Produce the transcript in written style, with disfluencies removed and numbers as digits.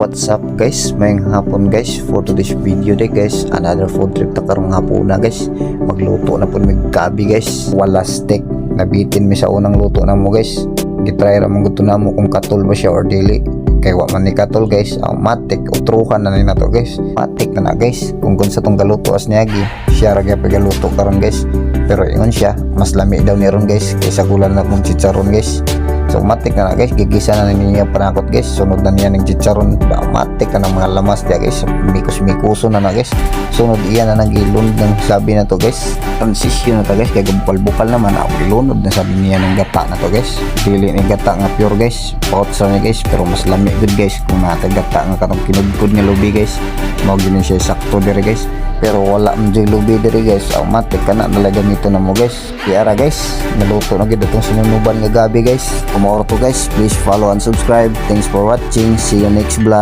What's up guys, mayang hapon guys. For today's video day guys, another food trip ta karong hapon na guys. Magluto na po mig gabi guys. Wala steak, nabitin mi sa unang luto na mo guys. Gitry ra mong gusto na mo kung katol ba siya or dili. Kay wa man ni katol guys, matik utruhan na ni nato guys. Matik na guys. Kung sa tong galuto as niyagi, siya ra gyud galuto karon guys. Pero ingon siya, mas lami daw ni ron guys kaysa kulan na mong chicharon guys. So matik na guys, gigisa na niya panakot guys. Sunod na niya ng chicharon, matik na ng mga lamas niya guys. Mikos-mikuso na guys. Sunod iyan na nag-ilunod ng sabi na to guys. Transition na to guys, kaya bukal-bukal naman ako ilunod na sabi niya ng gata na to guys. Dili ng gata nga pure guys, pautsa niya guys, pero mas lami good guys kung natagata nga katong kinudkod nga lubi guys. Mao ginin siya sakto dire guys. Pero wala man dyan lubi dire guys, matik ka na nalaga nito na mo guys. Kaya ra guys, naluto na gid itong sinunuban nga gabi guys. Tomorrow to guys, please follow and subscribe. Thanks for watching, see you next vlog.